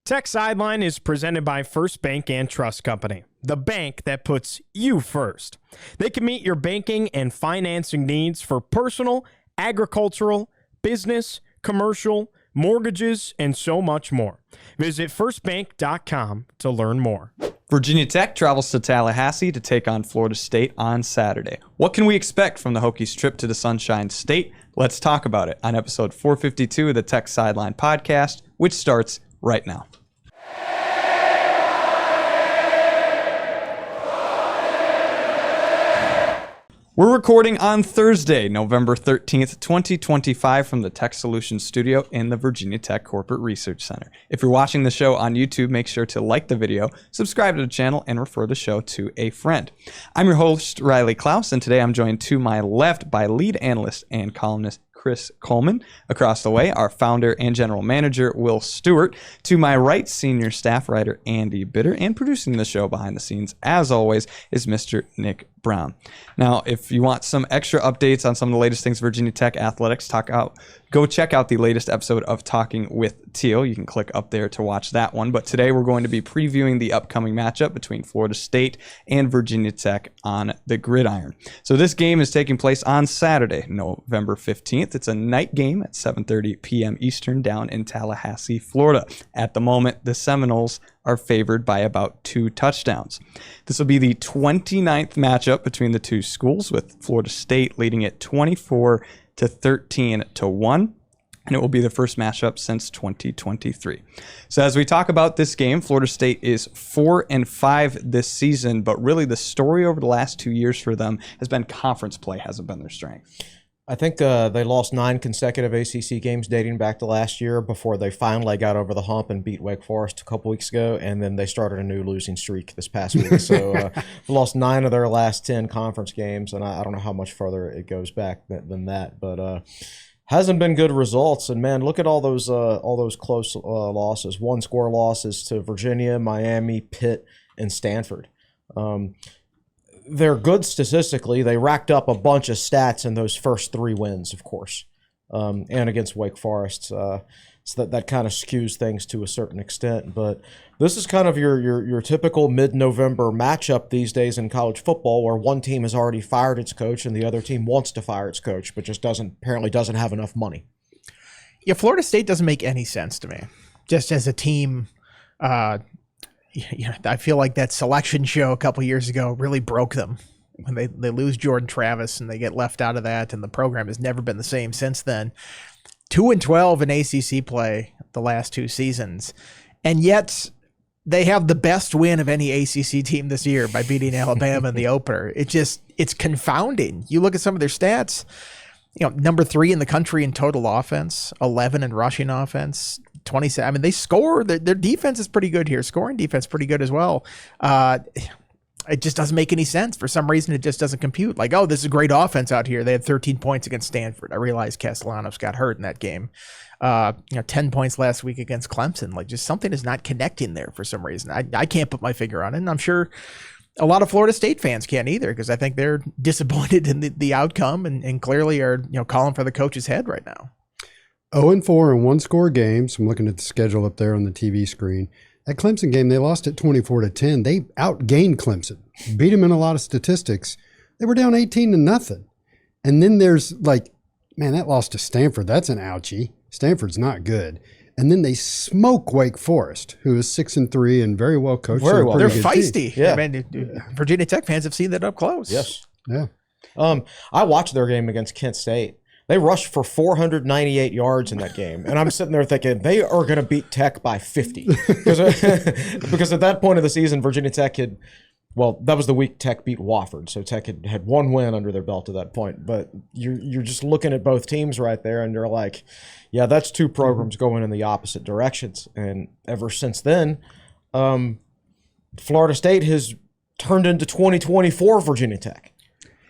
Tech Sideline is presented by First Bank and Trust Company, the bank that puts you first. They can meet your banking and financing needs for personal, agricultural, business, commercial, mortgages, and so much more. Visit firstbank.com to learn more. Virginia Tech travels to Tallahassee to take on Florida State on Saturday. What can we expect from the Hokies' trip to the Sunshine State? Let's talk about it on episode 452 of the Tech Sideline podcast, which starts right now. We're recording on Thursday, November 13th, 2025 from the Tech Solutions studio in the Virginia Tech Corporate Research Center. If you're watching the show on YouTube, make sure to like the video, subscribe to the channel, and refer the show to a friend. I'm your host, Riley Klaus, and today I'm joined to my left by lead analyst and columnist Chris Coleman. Across the way, our founder and general manager, Will Stewart. To my right, senior staff writer Andy Bitter, and producing the show behind the scenes, as always, is Mr. Nick Brown. Now, if you want some extra updates on some of the latest things Virginia Tech athletics, go check out the latest episode of Talking with Teal. You can click up there to watch that one. But today we're going to be previewing the upcoming matchup between Florida State and Virginia Tech on the gridiron. So this game is taking place on Saturday, November 15th. It's a night game at 7:30 p.m. Eastern down in Tallahassee, Florida. At the moment, the Seminoles are favored by about 2 touchdowns. This will be the 29th matchup between the two schools, with Florida State leading it 24-13-1. And it will be the first matchup since 2023. So as we talk about this game, Florida State is 4-5 this season, but really the story over the last 2 years for them has been conference play hasn't been their strength. I think they lost 9 consecutive ACC games dating back to last year before they finally got over the hump and beat Wake Forest a couple weeks ago, and then they started a new losing streak this past week. So lost 9 of their last 10 conference games, and I don't know how much further it goes back than that, but hasn't been good results. And man, look at all those close losses, 1-score losses to Virginia, Miami, Pitt, and Stanford. They're good statistically. They racked up a bunch of stats in those first 3 wins, of course, and against Wake Forest. So that kind of skews things to a certain extent. But this is kind of your typical mid-November matchup these days in college football, where one team has already fired its coach and the other team wants to fire its coach, but just apparently doesn't have enough money. Yeah, Florida State doesn't make any sense to me. Just as a team, I feel like that selection show a couple years ago really broke them. When they lose Jordan Travis and they get left out of that, and the program has never been the same since then. 2-12 in ACC play the last 2 seasons, and yet they have the best win of any ACC team this year by beating Alabama in the opener. It's confounding. You look at some of their stats. Number 3 in the country in total offense, 11 in rushing offense, 27. I mean, they score. Their defense is pretty good here. Scoring defense pretty good as well. It just doesn't make any sense. For some reason, it just doesn't compute. Like, oh, this is a great offense out here. They had 13 points against Stanford. I realized Castellanos got hurt in that game. 10 points last week against Clemson. Like, just something is not connecting there for some reason. I can't put my finger on it, and I'm sure a lot of Florida State fans can't either, because I think they're disappointed in the outcome and clearly are calling for the coach's head right now. 0-4 in 1-score games. I'm looking at the schedule up there on the TV screen. That Clemson game, they lost it 24-10. They outgained Clemson, beat them in a lot of statistics. They were down 18-0. And then there's that loss to Stanford. That's an ouchie. Stanford's not good. And then they smoke Wake Forest, who is 6-3 and very well coached. Very well. They're feisty. Yeah. I mean, Virginia Tech fans have seen that up close. Yes. Yeah. I watched their game against Kent State. They rushed for 498 yards in that game. And I'm sitting there thinking they are going to beat Tech by 50. Because at that point of the season, Virginia Tech that was the week Tech beat Wofford. So Tech had 1 win under their belt at that point. But you're just looking at both teams right there, and you're like, yeah, that's 2 programs going in the opposite directions. And ever since then, Florida State has turned into 2024 Virginia Tech.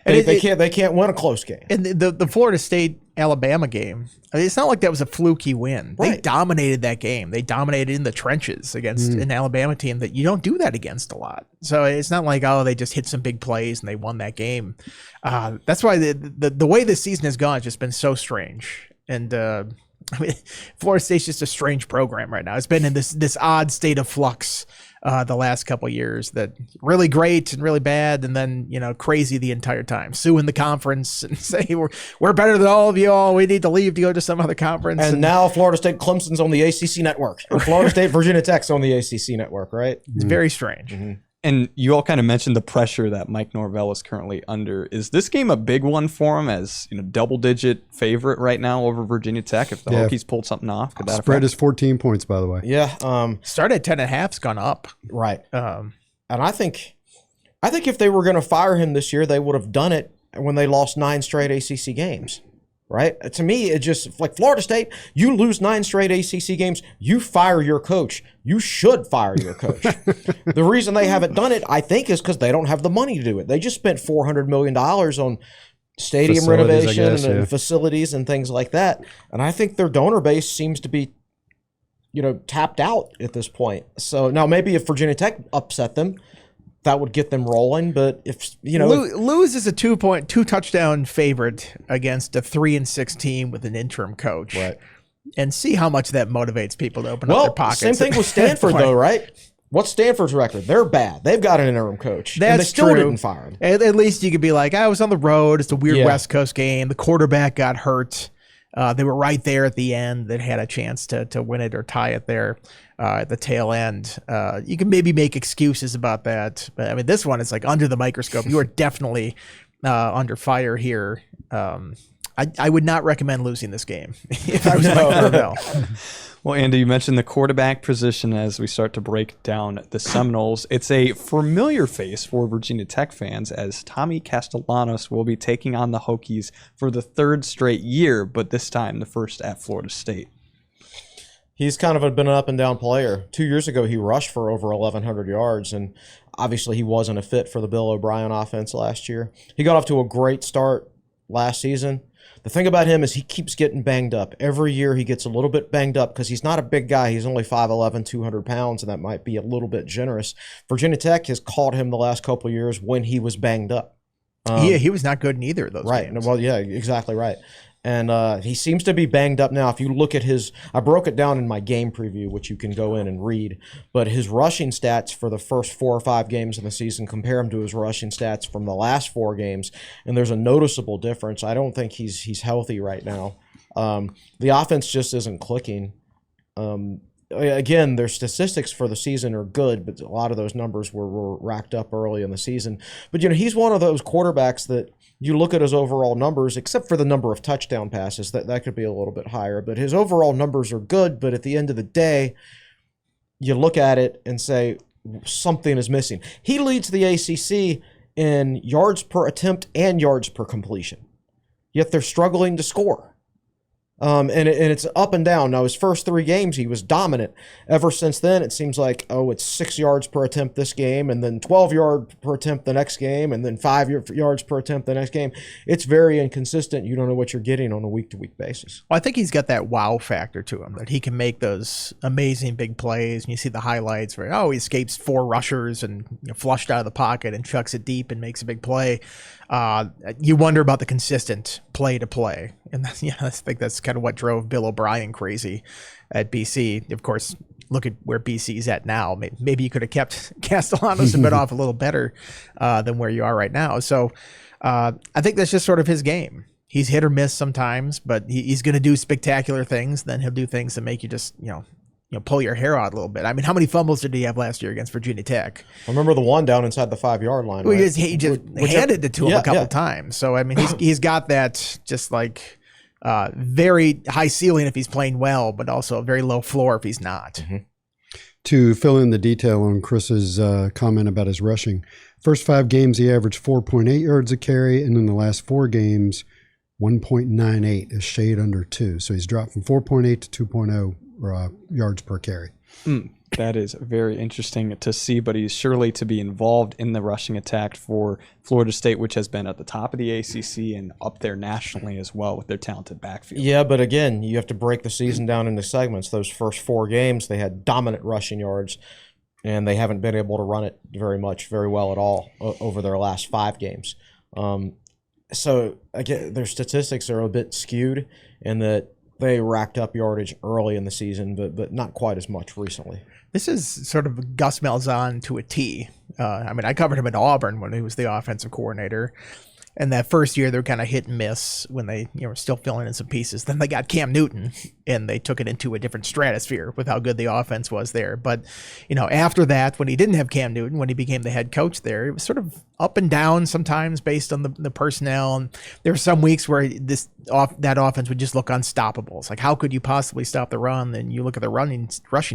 They can't win a close game. And the Florida State Alabama game, it's not like that was a fluky win. Right. They dominated that game. They dominated in the trenches against an Alabama team that you don't do that against a lot. So it's not like, oh, they just hit some big plays and they won that game. That's why the way this season has gone has just been so strange. And I mean, Florida State's just a strange program right now. It's been in this odd state of flux the last couple of years, that really great and really bad, and then crazy the entire time. Sue in the conference and say we're better than all of you all. We need to leave to go to some other conference. And now Florida State Clemson's on the ACC network, and Florida State Virginia Tech's on the ACC network, right? It's very strange. Mm-hmm. And you all kind of mentioned the pressure that Mike Norvell is currently under. Is this game a big one for him, as double-digit favorite right now over Virginia Tech? If the Hokies pulled something off, could that spread is 14 points, by the way. Yeah. Started at 10.5's gone up. Right. And I think if they were going to fire him this year, they would have done it when they lost 9 straight ACC games. Right? To me, it just, like Florida State, you lose 9 straight ACC games, you fire your coach. You should fire your coach. The reason they haven't done it, I think, is because they don't have the money to do it. They just spent $400 million on stadium renovation and facilities and things like that. And I think their donor base seems to be, tapped out at this point. So now maybe if Virginia Tech upset them, that would get them rolling. But if lose is a 2 touchdown favorite against a 3-6 team with an interim coach, right? And see how much that motivates people to open up their pockets. Same thing with Stanford, though, right? What's Stanford's record? They're bad. They've got an interim coach. That's and they still true. Didn't fire him. At least you could be like, I was on the road. It's a weird West Coast game. The quarterback got hurt. They were right there at the end. That had a chance to win it or tie it there at the tail end. You can maybe make excuses about that, but I mean, this one is like under the microscope. You are definitely under fire here. I would not recommend losing this game if I was Mike Norvell. Well, Andy, you mentioned the quarterback position as we start to break down the Seminoles. It's a familiar face for Virginia Tech fans, as Tommy Castellanos will be taking on the Hokies for the 3rd straight year, but this time the first at Florida State. He's kind of been an up and down player. 2 years ago, he rushed for over 1,100 yards, and obviously he wasn't a fit for the Bill O'Brien offense last year. He got off to a great start last season. The thing about him is he keeps getting banged up. Every year he gets a little bit banged up because he's not a big guy. He's only 5'11", 200 pounds, and that might be a little bit generous. Virginia Tech has caught him the last couple of years when he was banged up. He was not good in either of those games. Right. Well, yeah, exactly right. And he seems to be banged up now. If you look at I broke it down in my game preview, which you can go in and read, but his rushing stats for the first 4 or 5 games of the season, compare him to his rushing stats from the last 4 games, and there's a noticeable difference. I don't think he's healthy right now. The offense just isn't clicking. Again, their statistics for the season are good, but a lot of those numbers were racked up early in the season. But, he's one of those quarterbacks that you look at his overall numbers, except for the number of touchdown passes, that could be a little bit higher. But his overall numbers are good, but at the end of the day, you look at it and say something is missing. He leads the ACC in yards per attempt and yards per completion, yet they're struggling to score. And it's up and down. Now, his first 3 games, he was dominant. Ever since then, it seems like, it's 6 yards per attempt this game, and then 12 yards per attempt the next game, and then 5 yards per attempt the next game. It's very inconsistent. You don't know what you're getting on a week-to-week basis. Well, I think he's got that wow factor to him, that he can make those amazing big plays. And you see the highlights where, he escapes 4 rushers and flushed out of the pocket and chucks it deep and makes a big play. You wonder about the consistent play-to-play. And I think that's kind of what drove Bill O'Brien crazy at BC. Of course, look at where BC's at now. Maybe you could have kept Castellanos a bit off a little better than where you are right now. So I think that's just sort of his game. He's hit or miss sometimes, but he's going to do spectacular things. Then he'll do things that make you just, pull your hair out a little bit. I mean, how many fumbles did he have last year against Virginia Tech? I remember the one down inside the 5-yard line. Well, right? He just handed it to him a couple times. So, I mean, he's got that just like very high ceiling if he's playing well, but also a very low floor if he's not. Mm-hmm. To fill in the detail on Chris's comment about his rushing, first 5 games he averaged 4.8 yards a carry, and in the last 4 games, 1.98, a shade under 2. So he's dropped from 4.8 to 2.0 yards per carry. That is very interesting to see, but he's surely to be involved in the rushing attack for Florida State, which has been at the top of the ACC and up there nationally as well with their talented backfield. Yeah, but again, you have to break the season down into segments. Those first 4 games, they had dominant rushing yards, and they haven't been able to run it very well at all over their last 5 games. So again, their statistics are a bit skewed in that they racked up yardage early in the season, but not quite as much recently. This is sort of Gus Malzahn to a T. I mean, I covered him at Auburn when he was the offensive coordinator. And that first year, they were kind of hit and miss when they were still filling in some pieces. Then they got Cam Newton, and they took it into a different stratosphere with how good the offense was there. But, after that, when he didn't have Cam Newton, when he became the head coach there, it was sort of up and down sometimes based on the personnel. And there were some weeks where that offense would just look unstoppable. It's like, how could you possibly stop the run? And you look at the rushing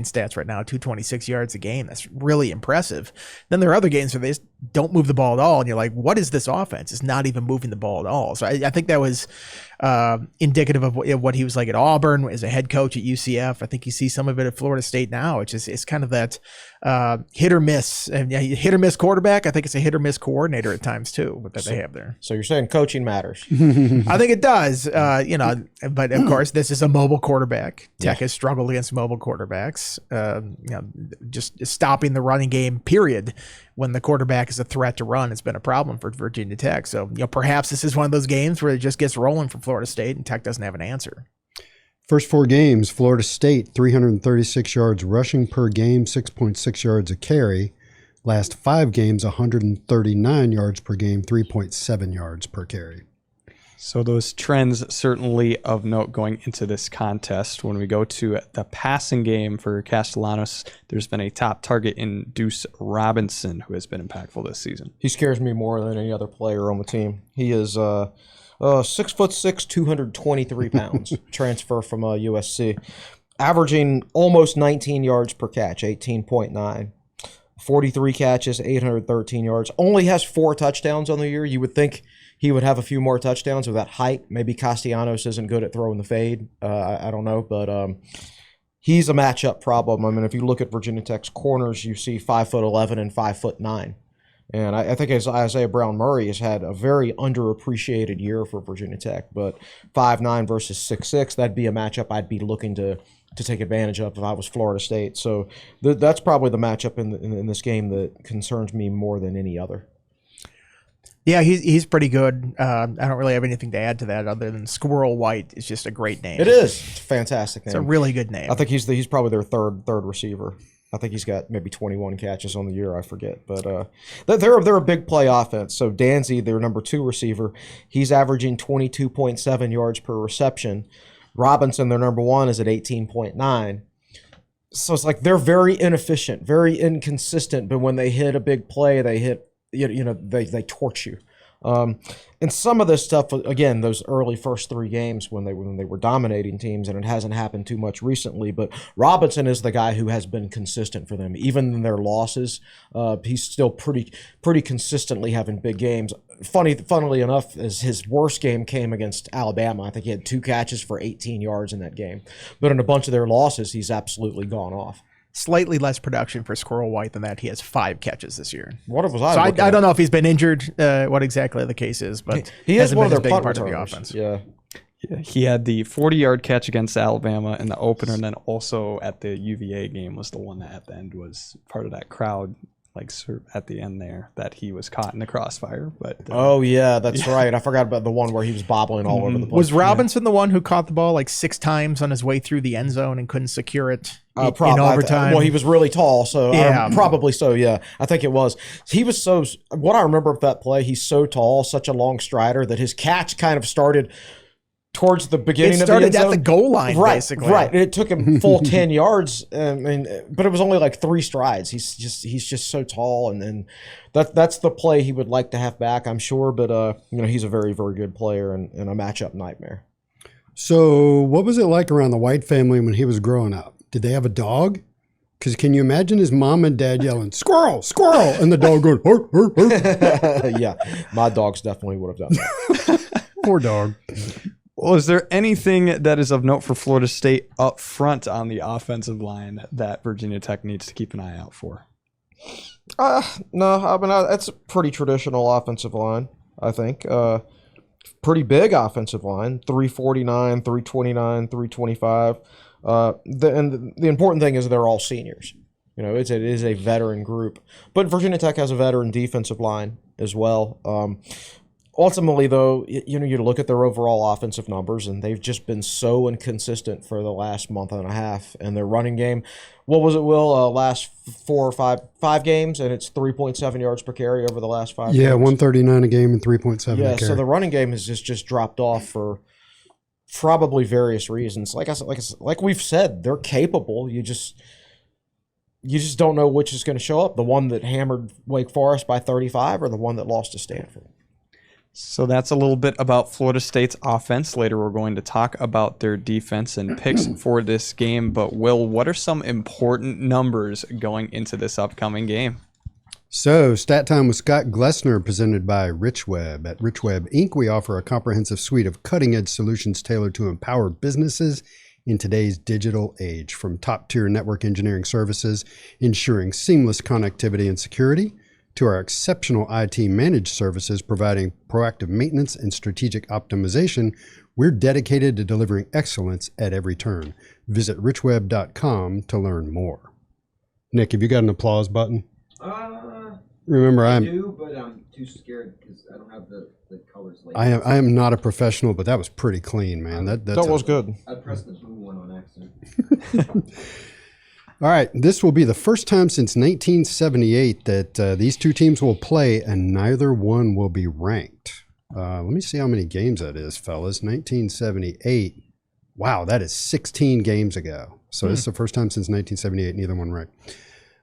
stats right now, 226 yards a game. That's really impressive. Then there are other games where they just don't move the ball at all. And you're like, what is this offense? It's not even moving the ball at all. So I think that was indicative of what he was like at Auburn as a head coach at UCF. I think you see some of it at Florida State now. It's kind of that hit or miss. And hit or miss quarterback. I think it's a hit or miss coordinator at times too that they have there. So you're saying coaching matters? I think it does. But of course this is a mobile quarterback. Tech has struggled against mobile quarterbacks. Just stopping the running game. Period. When the quarterback is a threat to run, it's been a problem for Virginia Tech. So perhaps this is one of those games where it just gets rolling for Florida State and Tech doesn't have an answer. First 4 games, Florida State, 336 yards rushing per game, 6.6 yards a carry. Last 5 games, 139 yards per game, 3.7 yards per carry. So those trends certainly of note going into this contest. When we go to the passing game for Castellanos, there's been a top target in Deuce Robinson, who has been impactful this season. He scares me more than any other player on the team. He is 6'6", 223 pounds, transfer from USC, averaging almost 19 yards per catch, 18.9. 43 catches, 813 yards. Only has 4 touchdowns on the year. You would think he would have a few more touchdowns with that height. Maybe Castellanos isn't good at throwing the fade. I don't know, but he's a matchup problem. I mean, if you look at Virginia Tech's corners, you see 5'11" and 5'9". And I think as Isaiah Brown Murray has had a very underappreciated year for Virginia Tech, but 5'9" versus 6'6", that'd be a matchup I'd be looking to take advantage of if I was Florida State. So that's probably the matchup in this game that concerns me more than any other. Yeah, he's pretty good. I don't really have anything to add to that other than Squirrel White is just a great name. It is. It's a fantastic name. It's a really good name. I think he's probably their third receiver. I think he's got maybe 21 catches on the year. I forget, but they're a big play offense. So Danzy, their number 2 receiver, he's averaging 22.7 yards per reception. Robinson, their number 1, is at 18.9. So it's like they're very inefficient, very inconsistent. But when they hit a big play, they hit. They torch you. And some of this stuff, again, those early first 3 games when they were dominating teams, and it hasn't happened too much recently, but Robinson is the guy who has been consistent for them. Even in their losses, he's still pretty consistently having big games. Funnily enough, as his worst game came against Alabama. I think he had 2 catches for 18 yards in that game. But in a bunch of their losses, he's absolutely gone off. Slightly less production for Squirrel White than that. He has 5 catches this year. What was I don't know if he's been injured, what exactly the case is, but he is one of their big punt part of the returners. offense. Yeah. He had the 40-yard catch against Alabama in the opener, and then also at the UVA game was the one that at the end was part of that crowd, like at the end there, that he was caught in the crossfire. But oh yeah, that's right. I forgot about the one where he was bobbling all over the place. Was Robinson the one who caught the ball like 6 times on his way through the end zone and couldn't secure it in overtime? Well, he was really tall, so Yeah. probably so. Yeah, I think it was. He was so. What I remember of that play, he's so tall, such a long strider that his catch kind of started towards the beginning of the end zone. At the goal line, right, basically. Right, it took him full 10 yards, but it was only like 3 strides. He's just so tall, and then that's the play he would like to have back, I'm sure. But he's a very, very good player and a matchup nightmare. So what was it like around the White family when he was growing up? Did they have a dog? Because can you imagine his mom and dad yelling, "Squirrel, squirrel," and the dog going, "Hur, hur, hur." Yeah, my dogs definitely would have done that. Poor dog. Well, is there anything that is of note for Florida State up front on the offensive line that Virginia Tech needs to keep an eye out for? No, I mean, that's a pretty traditional offensive line, I think. Pretty big offensive line, 349, 329, 325. And the important thing is they're all seniors. It is a veteran group. But Virginia Tech has a veteran defensive line as well. ultimately, though, you look at their overall offensive numbers, and they've just been so inconsistent for the last month and a half. And their running game, what was it, Will? Last 4 or 5 games, and it's 3.7 yards per carry over the last 5 Yeah, games. 139 a game and 3.7 Yeah, a carry. so the running game has just dropped off for probably various reasons. Like we've said, they're capable. You just don't know which is going to show up. The one that hammered Wake Forest by 35 or the one that lost to Stanford. So that's a little bit about Florida State's offense. Later, we're going to talk about their defense and picks for this game. But, Will, what are some important numbers going into this upcoming game? So, Stat Time with Scott Glesner, presented by Rich Web. At Rich Web Inc., we offer a comprehensive suite of cutting-edge solutions tailored to empower businesses in today's digital age. From top-tier network engineering services, ensuring seamless connectivity and security, to our exceptional IT managed services providing proactive maintenance and strategic optimization, we're dedicated to delivering excellence at every turn. Visit richweb.com to learn more. Nick, have you got an applause button? Remember, I do, but I'm too scared because I don't have the colors labeled. I am not a professional, but that was pretty clean, man. That was good. I pressed the blue one on accident. All right, this will be the first time since 1978 that these two teams will play and neither one will be ranked. Let me see how many games that is, fellas. 1978. Wow, that is 16 games ago. So this is the first time since 1978 neither one ranked.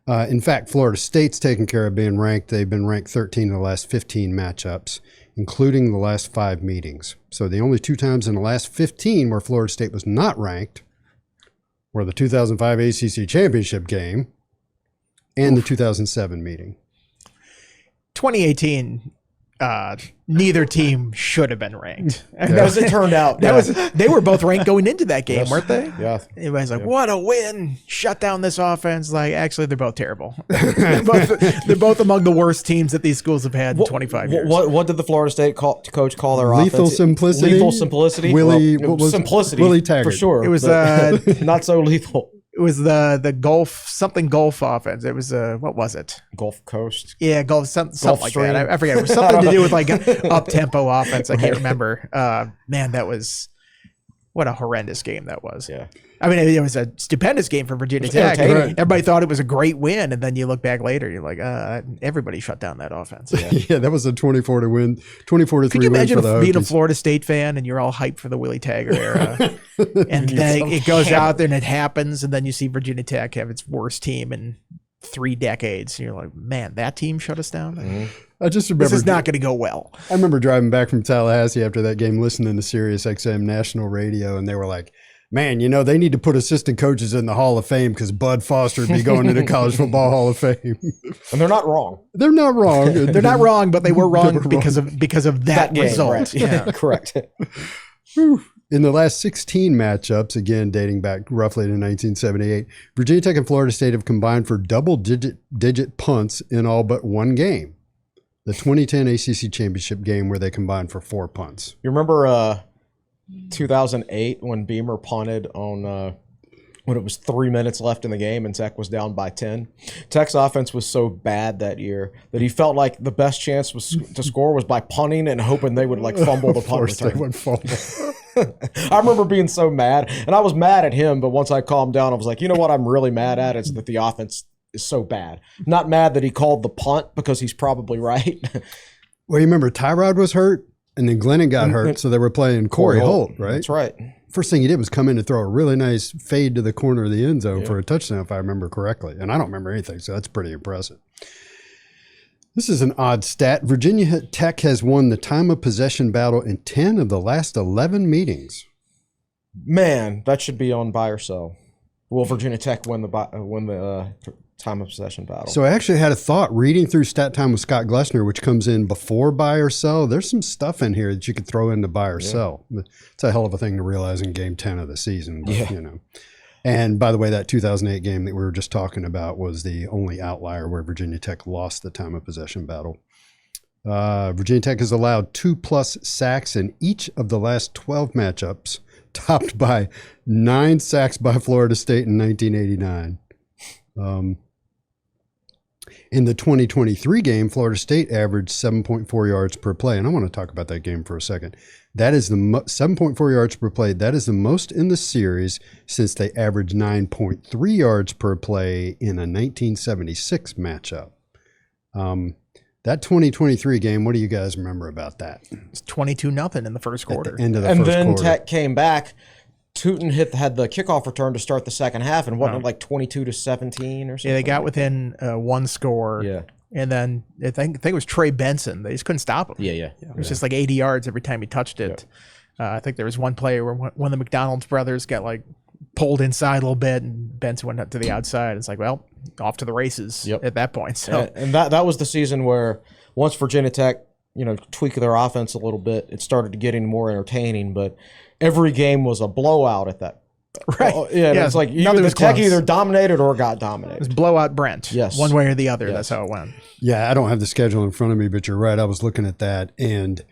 In fact, Florida State's taken care of being ranked. They've been ranked 13 in the last 15 matchups, including the last 5 meetings. So the only 2 times in the last 15 where Florida State was not ranked were the 2005 ACC Championship game and the 2007 meeting. 2018, neither team should have been ranked. As it turned out. They were both ranked going into that game, weren't they? Yeah. Everybody's like, what a win. Shut down this offense. Like, actually, they're both terrible. they're both among the worst teams that these schools have had in 25 years. What did the Florida State coach call their Lethal offense? simplicity? Lethal simplicity? Simplicity. Willie Taggart. For sure. It was not so lethal. it was the golf offense. It was what was it? Gulf Coast. Yeah, something like Stream. that. I forget. It was something to do with like up tempo offense. I can't remember. Man, that was what a horrendous game that was. Yeah. I mean, it was a stupendous game for Virginia Tech. entertaining. Everybody thought it was a great win, and then you look back later, you're like, everybody shut down that offense. Yeah, that was a 24 to 3 win. Could you imagine for the being a Hokies. Florida State fan and you're all hyped for the Willie Taggart era, and then it goes out there and it happens, and then you see Virginia Tech have its worst team in 3 decades, and you're like, man, that team shut us down. I just remember This is not going to go well. I remember driving back from Tallahassee after that game, listening to Sirius XM national radio, and they were like, man, they need to put assistant coaches in the Hall of Fame because Bud Foster would be going to the College Football Hall of Fame. And they're not wrong. They're not wrong. They're not wrong, but they were wrong because of that game, result. right. Yeah. Correct. In the last 16 matchups, again dating back roughly to 1978, Virginia Tech and Florida State have combined for double-digit punts in all but one game. The 2010 ACC Championship game where they combined for 4 punts. You remember 2008 when Beamer punted on when it was 3 minutes left in the game and Tech was down by 10? Tech's offense was so bad that year that he felt like the best chance to score was by punting and hoping they would like fumble the punt Florida State return. would fumble. I remember being so mad, and I was mad at him, but once I calmed down, I was like, you know what I'm really mad at is that the offense is so bad. Not mad that he called the punt because he's probably right. Well, you remember Tyrod was hurt, and then Glennon got hurt, so they were playing Corey Holt, right? That's right. First thing he did was come in and throw a really nice fade to the corner of the end zone for a touchdown, if I remember correctly. And I don't remember anything, so that's pretty impressive. This is an odd stat. Virginia Tech has won the time of possession battle in 10 of the last 11 meetings. Man, that should be on buy or sell. Will Virginia Tech win the time of possession battle? So I actually had a thought reading through Stat Time with Scott Glesner, which comes in before buy or sell. There's some stuff in here that you could throw into buy or sell. It's a hell of a thing to realize in game 10 of the season. But, And by the way, that 2008 game that we were just talking about was the only outlier where Virginia Tech lost the time of possession battle. Virginia Tech has allowed 2+ sacks in each of the last 12 matchups, topped by 9 sacks by Florida State in 1989. In the 2023 game, Florida State averaged 7.4 yards per play. And I want to talk about that game for a second. That is the 7.4 yards per play. That is the most in the series since they averaged 9.3 yards per play in a 1976 matchup. That 2023 game, what do you guys remember about that? It's 22-0 in the first quarter. At the end of the And first then quarter. Tech came back. Tootin had the kickoff return to start the second half, and wasn't it like 22-17 or something? Yeah, they got within one score. Yeah. And then I think it was Trey Benson. They just couldn't stop him. Yeah. It was just like 80 yards every time he touched it. I think there was one play where one of the McDonald's brothers got like pulled inside a little bit, and Benson went up to the outside. It's like, well, off to the races at that point. So And that was the season where once Virginia Tech, tweaked their offense a little bit, it started getting more entertaining. But every game was a blowout at that. right. It's like nothing the was Tech close. either dominated or got It was dominated. blowout Brent. Yes. One way or the other. Yes. That's how it went. Yeah, I don't have the schedule in front of me, but you're right. I was looking at that, and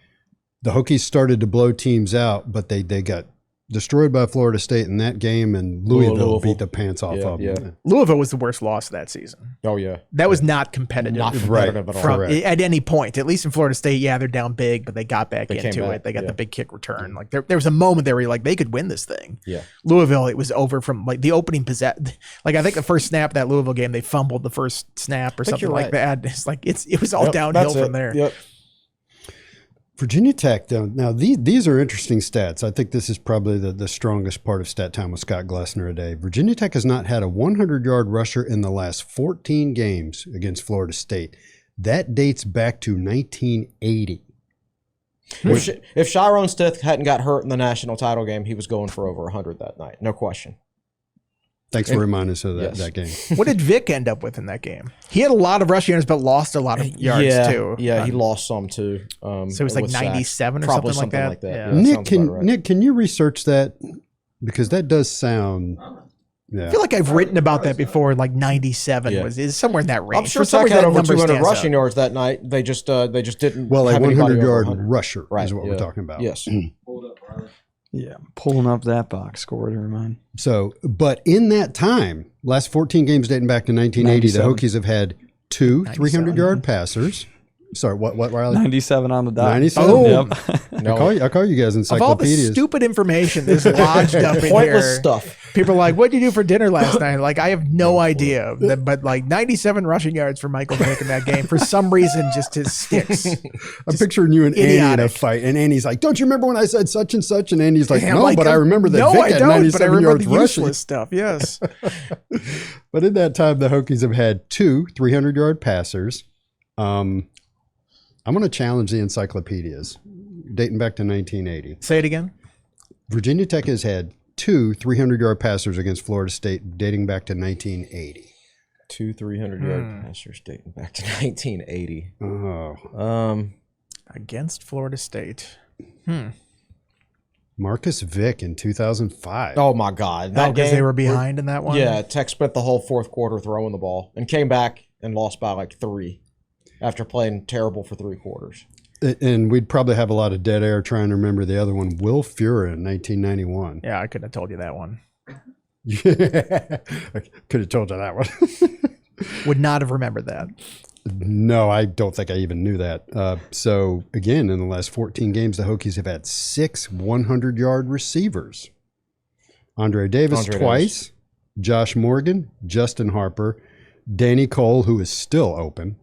the Hokies started to blow teams out, but they got destroyed by Florida State in that game, and Louisville beat the pants off of them. Louisville was the worst loss of that season. Oh, yeah. That was not competitive. Not competitive at all. From, Correct. at any point. At least in Florida State, they're down big, but they got back They came into back, it. They got yeah. the big kick return. Like there was a moment there where you're like, they could win this thing. Yeah. Louisville, it was over from like the opening possession. Like I think the first snap of that Louisville game, they fumbled the first snap or something you're like right. that. It's like it was all downhill from there. Yep. Virginia Tech, though, now these are interesting stats. I think this is probably the strongest part of Stat Time with Scott Glesner today. Virginia Tech has not had a 100-yard rusher in the last 14 games against Florida State. That dates back to 1980. If Chiron Stith hadn't got hurt in the national title game, he was going for over 100 that night. No question. Thanks for reminding us of that game. What did Vic end up with in that game? He had a lot of rushing yards, but lost a lot of yards too. Yeah, he lost some too. So it was like with 97 or sacks. Probably something like that. Yeah, Nick, sounds about right. Nick, can you research that? Because that does sound. Yeah. I feel like I've written about that before. Like 97 is somewhere in that range. I'm sure For some Tech reason, had that over number 200 stands rushing out. yards that night. They just didn't. Well, a have anybody 100-yard over 100. rusher Right, is what we're talking about. Yes. Hold up, Riley. Yeah, pulling up that box score to remind. So, but in that time, last 14 games dating back to 1980, the 97. Hokies have had two 300-yard passers. Sorry, what, Riley? 97 on the dot. 97? Oh. Yep. I call you guys Of all the encyclopedias. stupid information that's lodged up in Pointless here, stuff. people are like, "What did you do for dinner last night?" Like, I have no idea. But like 97 rushing yards for Michael Vick in that game for some reason just sticks. I'm picturing you and Andy in a idiotic. fight, and Andy's like, "Don't you remember when I said such and such?" And Andy's like, And I'm "No, like, but I remember that No, Vic I had don't. But I 97 remember yards the rushing." useless stuff. Yes. But in that time, the Hokies have had two 300-yard passers. I'm going to challenge the encyclopedias dating back to 1980. Say it again. Virginia Tech has had two 300-yard passers against Florida State dating back to 1980. Two 300-yard passers dating back to 1980. Oh, Against Florida State. Marcus Vick in 2005. Oh my God! That because they were behind in that one. Yeah, Tech spent the whole fourth quarter throwing the ball and came back and lost by like 3 after playing terrible for 3 quarters. And we'd probably have a lot of dead air trying to remember the other one, Will Fuhrer in 1991. Yeah, I couldn't have told you that one. I could have told you that one. Would not have remembered that. No, I don't think I even knew that. So, again, in the last 14 games, the Hokies have had 6 100-yard receivers. Andre Davis twice, Josh Morgan, Justin Harper, Danny Cole, who is still open,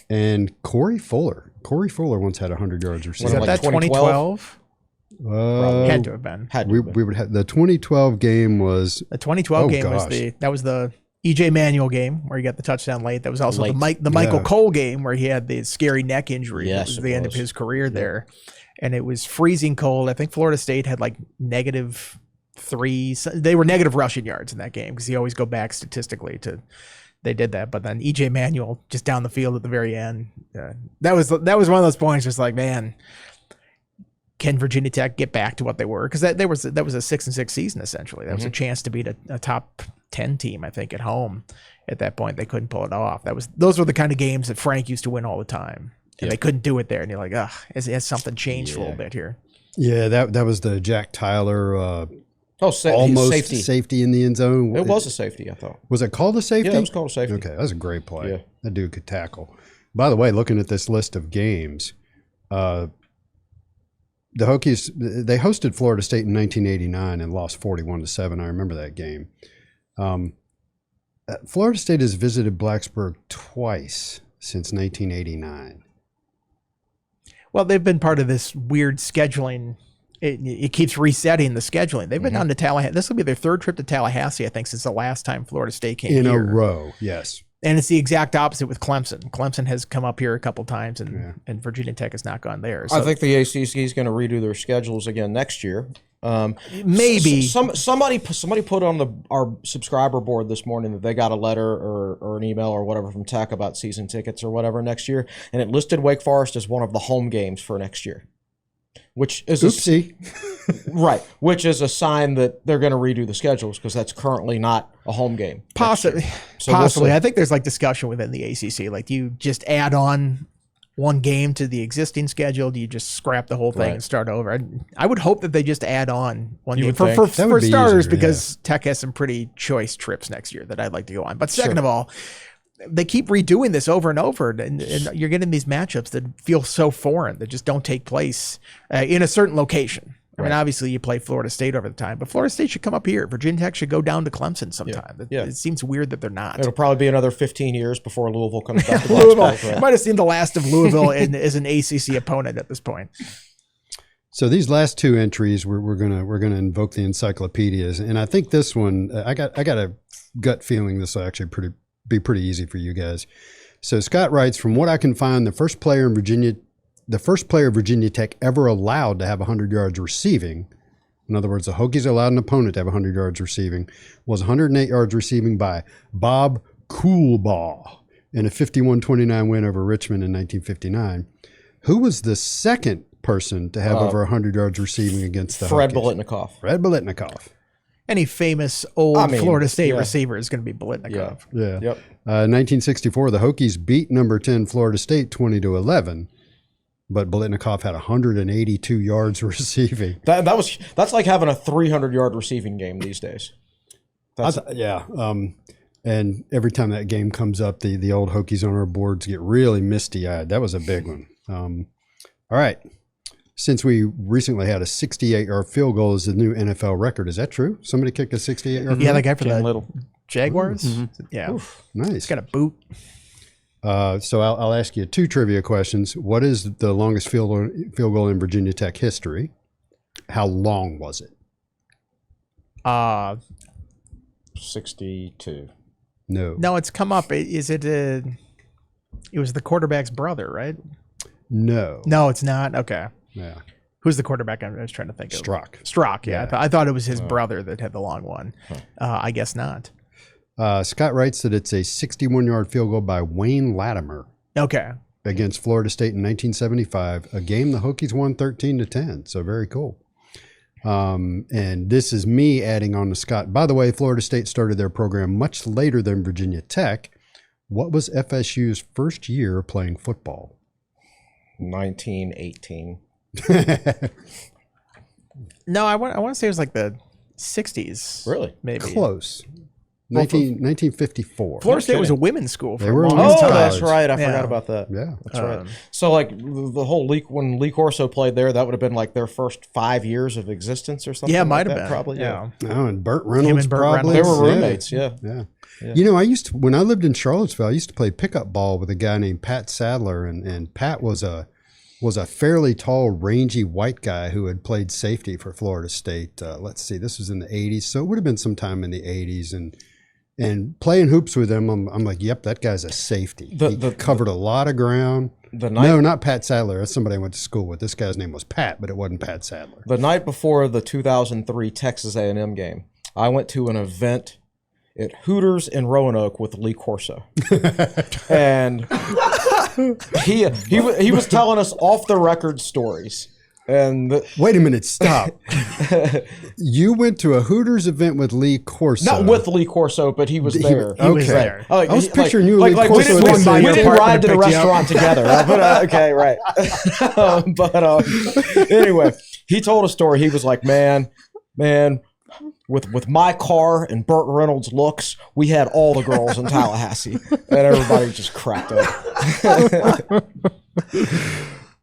and Corey Fuller. Corey Fuller once had 100 yards Was receiving. Like that 2012? Had to have been. We would have the 2012 game was The 2012 Oh, game gosh. was the EJ Manuel game where he got the touchdown late. That was also Late. the Michael Yeah. Cole game where he had the scary neck injury. Yes, That was it the end of was. his career there. And it was freezing cold. I think Florida State had like -3. They were negative rushing yards in that game because you always go back statistically to they did that. But then EJ Manuel just down the field at the very end. That was one of those points just like, man, can Virginia Tech get back to what they were? Because that was a 6-6 season essentially. That was a chance to beat a top 10 team, I think, at home. At that point, they couldn't pull it off. Those were the kind of games that Frank used to win all the time, and they couldn't do it there. And you're like, has something changed a little bit here? that was the Jack Tyler almost safety. in the end zone. It was a safety, I thought. Was it called a safety? Yeah, it was called a safety. Okay, that was a great play. Yeah. That dude could tackle. By the way, looking at this list of games, the Hokies, they hosted Florida State in 1989 and lost 41-7. I remember that game. Florida State has visited Blacksburg twice since 1989. Well, they've been part of this weird scheduling. It keeps resetting the scheduling. They've been on to Tallahassee. This will be their third trip to Tallahassee, I think, since the last time Florida State came in here. a row. Yes. And it's the exact opposite with Clemson. Clemson has come up here a couple times, and Virginia Tech has not gone there. So I think the ACC is going to redo their schedules again next year. Maybe somebody put on our subscriber board this morning that they got a letter or an email or whatever from Tech about season tickets or whatever next year, and it listed Wake Forest as one of the home games for next year, which is right, which is a sign that they're going to redo the schedules because that's currently not a home game. Possibly. We'll I think there's like discussion within the ACC. Like, do you just add on one game to the existing schedule? Do you just scrap the whole thing and start over? I would hope that they just add on one game for starters, because Tech has some pretty choice trips next year that I'd like to go on. But second of all, they keep redoing this over and over, and you're getting these matchups that feel so foreign, that just don't take place in a certain location. I mean, obviously you play Florida State over the time, but Florida State should come up here. Virginia Tech should go down to Clemson sometime. It seems weird that they're not. It'll probably be another 15 years before Louisville comes back to Louisville. Blacksburg. Might have seen the last of Louisville as an ACC opponent at this point. So these last two entries, we're gonna invoke the encyclopedias, and I think this one, I got a gut feeling this will actually be pretty easy for you guys. So Scott writes, from what I can find, the first player Virginia Tech ever allowed to have 100 yards receiving, in other words, the Hokies allowed an opponent to have 100 yards receiving, was 108 yards receiving by Bob Coolbaugh in a 51-29 win over Richmond in 1959. Who was the second person to have over 100 yards receiving against the Fred Hokies? Biletnikoff. Fred Biletnikoff. Any famous old Florida State receiver is going to be Biletnikoff. Yeah. Yep. 1964, the Hokies beat number 10 Florida State 20-11. But Biletnikoff had 182 yards receiving. That's like having a 300-yard receiving game these days. And every time that game comes up, the old Hokies on our boards get really misty-eyed. That was a big one. All right. Since we recently had a 68-yard field goal as the new NFL record, is that true? Somebody kicked a 68-yard field goal? Yeah, the guy for the Jaguars. Mm-hmm. Yeah. Oof, nice. He's got a boot. So I'll ask you two trivia questions. What is the longest field goal in Virginia Tech history? How long was it? 62. No, it's come up. Is it? It was the quarterback's brother, right? No, it's not. Okay. Yeah. Who's the quarterback? I was trying to think of. Strock. Yeah. I thought it was his brother that had the long one. I guess not. Scott writes that it's a 61-yard field goal by Wayne Latimer. Okay. Against Florida State in 1975, a game the Hokies won 13-10. So very cool. And this is me adding on to Scott. By the way, Florida State started their program much later than Virginia Tech. What was FSU's first year playing football? 1918. No, I want to say it was like the 60s. Really? Maybe. Close. 1954. Florida State was a women's school for They a were long women's time. Oh, that's right. I forgot Yeah. about that. Yeah. That's right. So, like, the whole when Lee Corso played there, that would have been like their first 5 years of existence or something. Yeah, it like might have that, been. probably. Yeah. Oh, and Burt Reynolds Burt probably. They Reynolds. were roommates. Yeah. You know, when I lived in Charlottesville, I used to play pickup ball with a guy named Pat Sadler, and Pat was a fairly tall, rangy white guy who had played safety for Florida State. Let's see, this was in the 80s, so it would have been sometime in the 80s, and playing hoops with him, I'm like, yep, that guy's a safety. He covered a lot of ground. No, not Pat Sadler. That's somebody I went to school with. This guy's name was Pat, but it wasn't Pat Sadler. The night before the 2003 Texas A&M game, I went to an event at Hooters in Roanoke with Lee Corso, and he was telling us off the record stories. And wait a minute, stop! You went to a Hooters event with Lee Corso, not with Lee Corso, but he was there. He was there. Like, I was picturing you, Lee like Corso. we didn't ride to the restaurant together. Okay, right. But anyway, he told a story. He was like, man, with my car and Burt Reynolds' looks, we had all the girls in Tallahassee, and everybody just cracked up.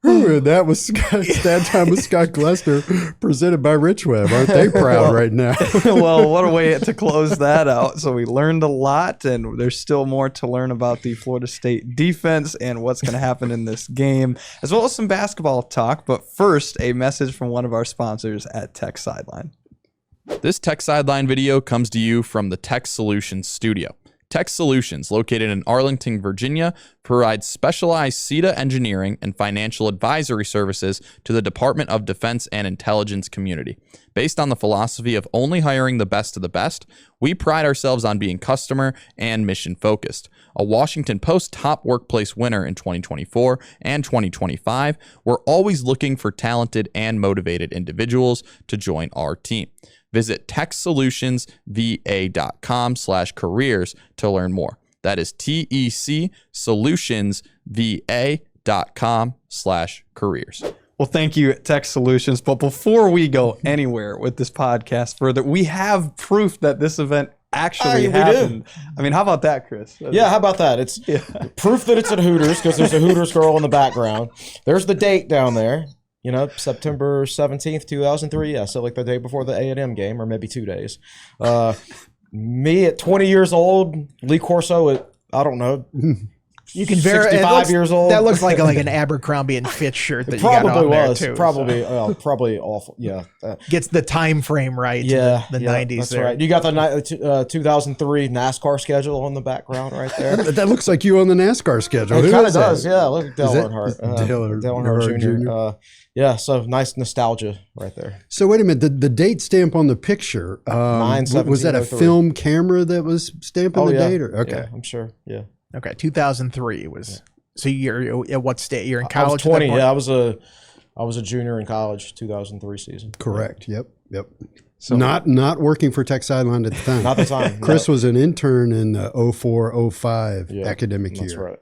Ooh, that was Stat Time with Scott Glesner, presented by Rich Web. Aren't they proud right now? Well, what a way to close that out. So we learned a lot, and there's still more to learn about the Florida State defense and what's going to happen in this game, as well as some basketball talk. But first, a message from one of our sponsors at Tech Sideline. This Tech Sideline video comes to you from the Tech Solutions studio. Tech Solutions, located in Arlington, Virginia, provides specialized CETA engineering and financial advisory services to the Department of Defense and Intelligence community. Based on the philosophy of only hiring the best of the best, we pride ourselves on being customer and mission focused. A Washington Post top workplace winner in 2024 and 2025, we're always looking for talented and motivated individuals to join our team. Visit techsolutionsva.com/careers to learn more. That is techsolutionsva.com/careers. Well, thank you, Tech Solutions. But before we go anywhere with this podcast further, we have proof that this event actually happened. I mean, how about that, Chris? Yeah, how about that? It's proof that it's at Hooters, because there's a Hooters girl in the background. There's the date down there. You know, September 17th, 2003. Yeah, so like the day before the A&M game, or maybe 2 days. Me at 20 years old, Lee Corso at, I don't know, You can 65 years old. That looks like an Abercrombie and Fitch shirt that probably you got on was. there too. Probably, probably awful. Yeah. Gets the time frame right. Yeah. The 90s That's there. right. You got the 2003 NASCAR schedule on the background right there. That looks like you on the NASCAR schedule. It Who kind of is that? does, yeah. Look at Dale that- Earnhardt. Dale Earnhardt Earnhardt Jr. Yeah, so nice nostalgia right there. So wait a minute, the date stamp on the picture, was that a 9/17/03. film camera that was stamping the date? Or, okay. Yeah, I'm sure, yeah. Okay, 2003 was. So you're at what state? You're in I was college? 20, at that point? yeah. I was a junior in college, 2003 season. Correct. Yep. So Not working for Tech Sideline at the time. Not the time. Chris was an intern in 04-05 Yeah, academic That's year. right.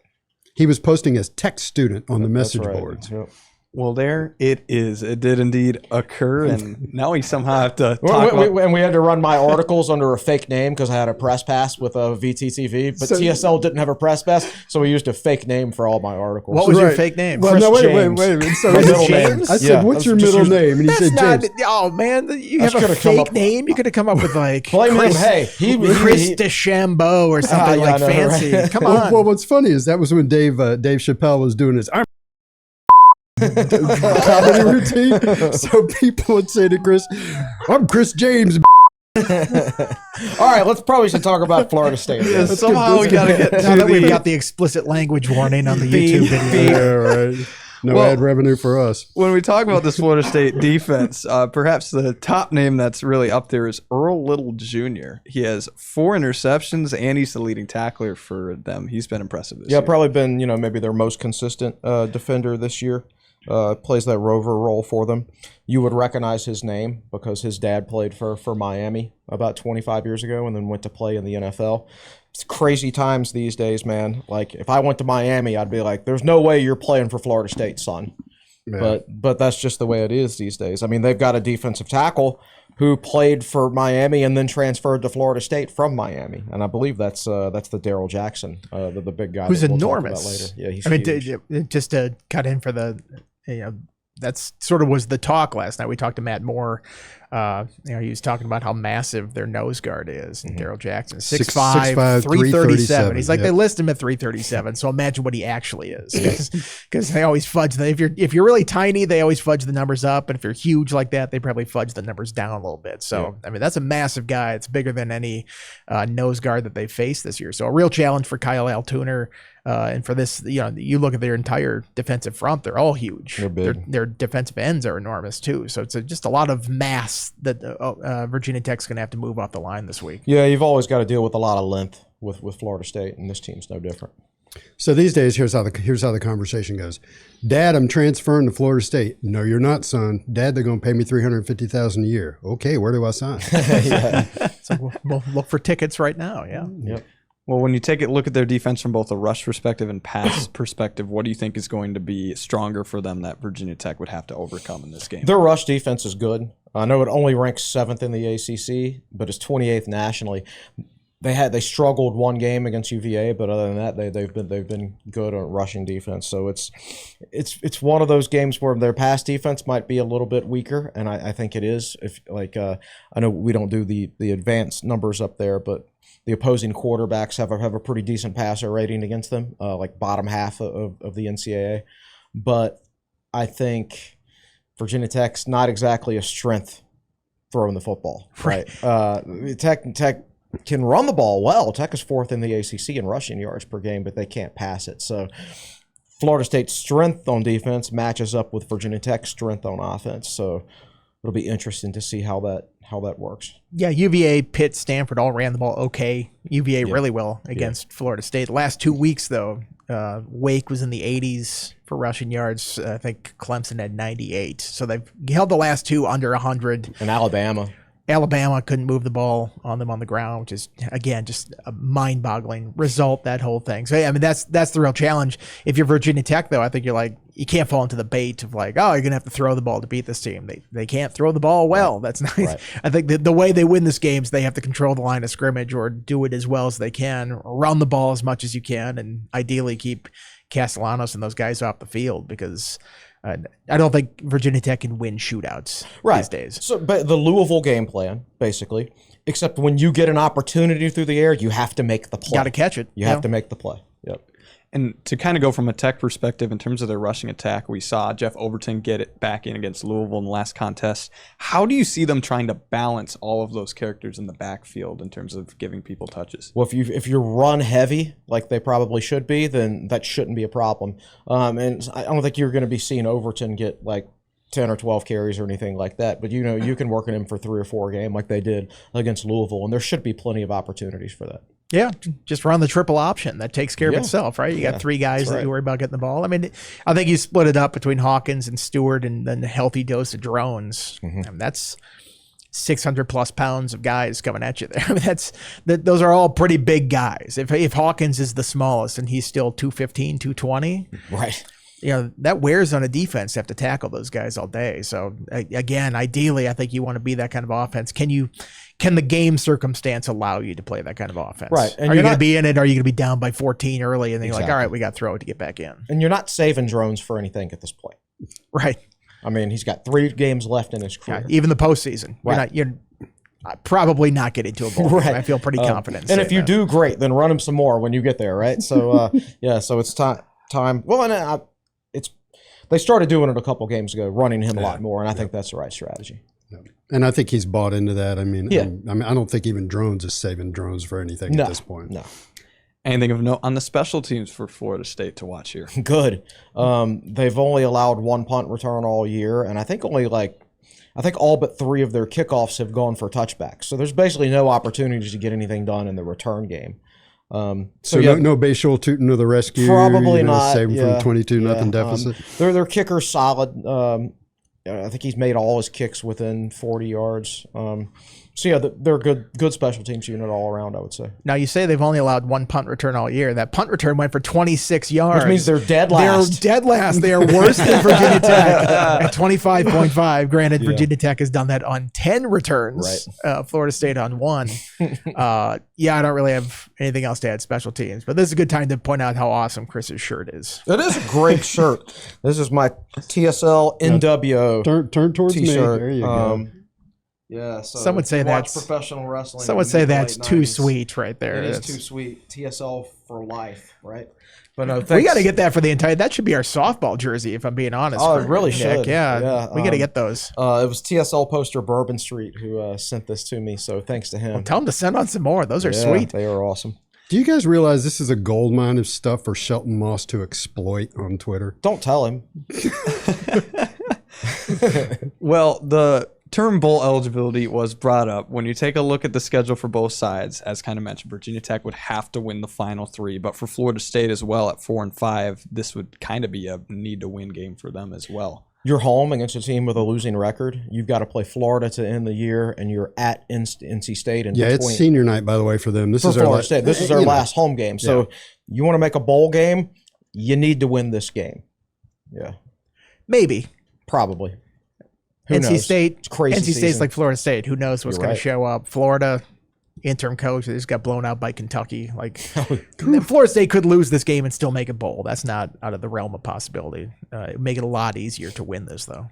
He was posting as tech student on the That's message right. boards. Yep. Well, there it is. It did indeed occur, and now we somehow have to talk about. And we had to run my articles under a fake name because I had a press pass with a VTTV, but TSL didn't have a press pass, so we used a fake name for all my articles. What was your Right. fake name? Well, Chris no, wait a James. minute. So My is it middle name. James? I said, Yeah, what's your just middle use- name? And he That's said, not. James. Oh man, you Just have a could've come fake up- name. You could have come up with like Blame him. Hey, Chris DeChambeau or something Yeah, I like know, fancy. right? Come Well, on. what's funny is that was when Dave Chappelle was doing his comedy routine. So people would say to Chris, I'm Chris James. All right, let's probably should talk about Florida State. Yeah, somehow we got to get Now to that we've the. got the explicit language warning on the YouTube video. Yeah, right. No Well- ad revenue for us. When we talk about this Florida State defense, perhaps the top name that's really up there is Earl Little Jr. He has 4 interceptions, and he's the leading tackler for them. He's been impressive this Yeah, year. probably been, maybe their most consistent defender this year. Plays that rover role for them. You would recognize his name because his dad played for Miami about 25 years ago and then went to play in the NFL. It's crazy times these days, man. Like, if I went to Miami, I'd be like, there's no way you're playing for Florida State, son. Yeah. But that's just the way it is these days. I mean, they've got a defensive tackle who played for Miami and then transferred to Florida State from Miami, and I believe that's the Darryl Jackson, the big guy Who's that we'll talk about enormous. later. Yeah, he's I mean, huge. just to cut in for the, that's sort of was the talk last night. We talked to Matt Moore. He was talking about how massive their nose guard is. And Darryl Jackson, 6'5", 337. He's like, Yep. they list him at 337. So imagine what he actually is, because they always fudge. If you're really tiny, they always fudge the numbers up, and if you're huge like that, they probably fudge the numbers down a little bit. So I mean, that's a massive guy. It's bigger than any nose guard that they faced this year. So a real challenge for Kyle Altuner. And for this, you look at their entire defensive front; they're all huge. They're big. Their defensive ends are enormous too. So it's just a lot of mass that Virginia Tech's going to have to move off the line this week. Yeah, you've always got to deal with a lot of length with Florida State, and this team's no different. So these days, here's how the conversation goes. Dad, I'm transferring to Florida State. No, you're not, son. Dad, they're going to pay me $350,000 a year. Okay, where do I sign? So we'll look for tickets right now. Yeah. Yep. Well, when you take a look at their defense from both a rush perspective and pass perspective, what do you think is going to be stronger for them that Virginia Tech would have to overcome in this game? Their rush defense is good. I know it only ranks 7th in the ACC, but it's 28th nationally. They struggled one game against UVA, but other than that, they've been good on rushing defense. So it's one of those games where their pass defense might be a little bit weaker, and I think it is. If I know we don't do the advanced numbers up there, but the opposing quarterbacks have a pretty decent passer rating against them, like bottom half of the NCAA. But I think Virginia Tech's not exactly a strength throwing the football, right? Tech can run the ball well. Tech is 4th in the ACC in rushing yards per game, but they can't pass it. So Florida State's strength on defense matches up with Virginia Tech's strength on offense. So it'll be interesting to see how that works. Yeah, UVA, Pitt, Stanford all ran the ball okay. UVA really well against Florida State. The last 2 weeks, though, Wake was in the 80s for rushing yards. I think Clemson had 98. So they've held the last 2 under 100. And Alabama couldn't move the ball on them on the ground, which is, again, just a mind-boggling result, that whole thing. So, I mean, that's the real challenge. If you're Virginia Tech, though, I think you're like, you can't fall into the bait of like, oh, you're going to have to throw the ball to beat this team. They can't throw the ball well. That's nice. Right. I think the way they win this game is they have to control the line of scrimmage or do it as well as they can, run the ball as much as you can, and ideally keep Castellanos and those guys off the field, because I don't think Virginia Tech can win shootouts these days. So, but the Louisville game plan, basically, except when you get an opportunity through the air, you have to make the play. Got to catch it. You have to make the play. Yep. And to kind of go from a Tech perspective in terms of their rushing attack, we saw Jeff Overton get it back in against Louisville in the last contest. How do you see them trying to balance all of those characters in the backfield in terms of giving people touches? Well, if you run heavy like they probably should be, then that shouldn't be a problem. And I don't think you're going to be seeing Overton get like 10 or 12 carries or anything like that. But, you can work on him for 3 or 4 a game like they did against Louisville, and there should be plenty of opportunities for that. Yeah, just run the triple option. That takes care of itself, right? You got 3 guys that you worry about getting the ball. I mean, I think you split it up between Hawkins and Stewart, and then a healthy dose of drones. I mean, that's 600-plus pounds of guys coming at you there. I mean, those are all pretty big guys. If Hawkins is the smallest and he's still 215, 220, right? That wears on a defense to have to tackle those guys all day. So again, ideally, I think you want to be that kind of offense. Can the game circumstance allow you to play that kind of offense? Right. And are you going to be in it? Or are you going to be down by 14 early? And then you're like, all right, we got to throw it to get back in. And you're not saving drones for anything at this point. Right. I mean, he's got 3 games left in his career. Yeah, even the postseason. Right. You're probably not getting to a bowl game. I feel pretty confident. And if you do, great, then run him some more when you get there, right? So, so it's time. Well, and they started doing it a couple games ago, running him a lot more, and I think that's the right strategy. And I think he's bought into that. I mean, I don't think even drones is saving drones for anything at this point. No. Anything of note on the special teams for Florida State to watch here? Good. They've only allowed 1 punt return all year, and I think all but 3 of their kickoffs have gone for touchbacks. So there's basically no opportunities to get anything done in the return game. So no Bayshore tooting to the rescue. Probably not. Save them from 22-0 deficit. Their kicker's solid. I think he's made all his kicks within 40 yards. They're a good special teams unit all around, I would say. Now, you say they've only allowed 1 punt return all year. That punt return went for 26 yards. Which means they're dead last. They're dead last. They are worse than Virginia Tech at 25.5. Granted, Virginia Tech has done that on 10 returns. Right. Florida State on 1. I don't really have anything else to add special teams. But this is a good time to point out how awesome Chris's shirt is. It is a great shirt. This is my TSL NWO Turn towards t-shirt. me. There you go. Yeah, so some would say that's professional wrestling. Some would say that's too sweet right there. It is too sweet. TSL for life, right? But no, we got to get that for the entire. That should be our softball jersey, if I'm being honest. Oh, it really should. Yeah, we got to get those. It was TSL poster Bourbon Street who sent this to me, so thanks to him. Well, tell him to send on some more. Those are sweet. They are awesome. Do you guys realize this is a gold mine of stuff for Shelton Moss to exploit on Twitter? Don't tell him. Well, the term bowl eligibility was brought up. When you take a look at the schedule for both sides, as kind of mentioned, Virginia Tech would have to win the final 3, but for Florida State as well at 4 and 5, this would kind of be a need to win game for them as well. You're home against a team with a losing record. You've got to play Florida to end the year, and you're at NC State. In Yeah, between. it's senior night, by the way, for them. This For is Florida State. This is their last home game. So you want to make a bowl game, you need to win this game. Yeah. Maybe. Probably. Who NC knows? State. It's crazy NC State's season. like Florida State. Who knows what's You're going right. to show up? Florida, interim coach, they just got blown out by Kentucky. Like Florida State could lose this game and still make a bowl. That's not out of the realm of possibility. It'd make it a lot easier to win this, though.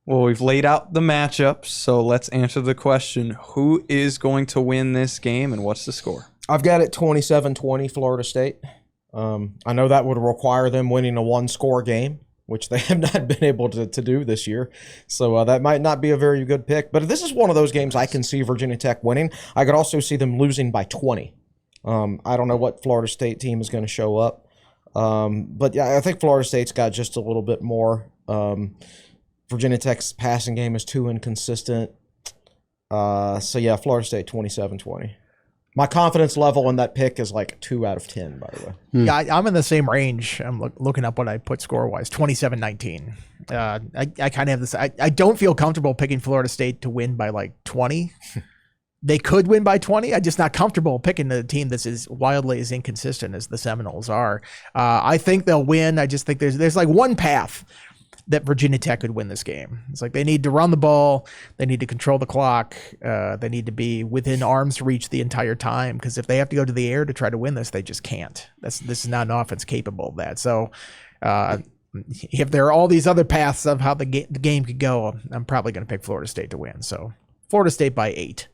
Well, we've laid out the matchups, so let's answer the question. Who is going to win this game, and what's the score? I've got it 27-20 Florida State. I know that would require them winning a one-score game, which they have not been able to do this year. So that might not be a very good pick. But this is one of those games I can see Virginia Tech winning. I could also see them losing by 20. I don't know what Florida State team is going to show up. But yeah, I think Florida State's got just a little bit more. Virginia Tech's passing game is too inconsistent. So yeah, Florida State 27-20. My confidence level in that pick is like 2 out of 10, by the way. Yeah, I'm in the same range. I'm looking up what I put score-wise, 27-19. I kind of have this. I don't feel comfortable picking Florida State to win by like 20. They could win by 20. I'm just not comfortable picking a team that's as wildly as inconsistent as the Seminoles are. I think they'll win. I just think there's like one path that Virginia Tech could win this game. It's like they need to run the ball. They need to control the clock. They need to be within arm's reach the entire time, because if they have to go to the air to try to win this, they just can't. This is not an offense capable of that. So if there are all these other paths of how the game could go, I'm probably going to pick Florida State to win. So Florida State by 8.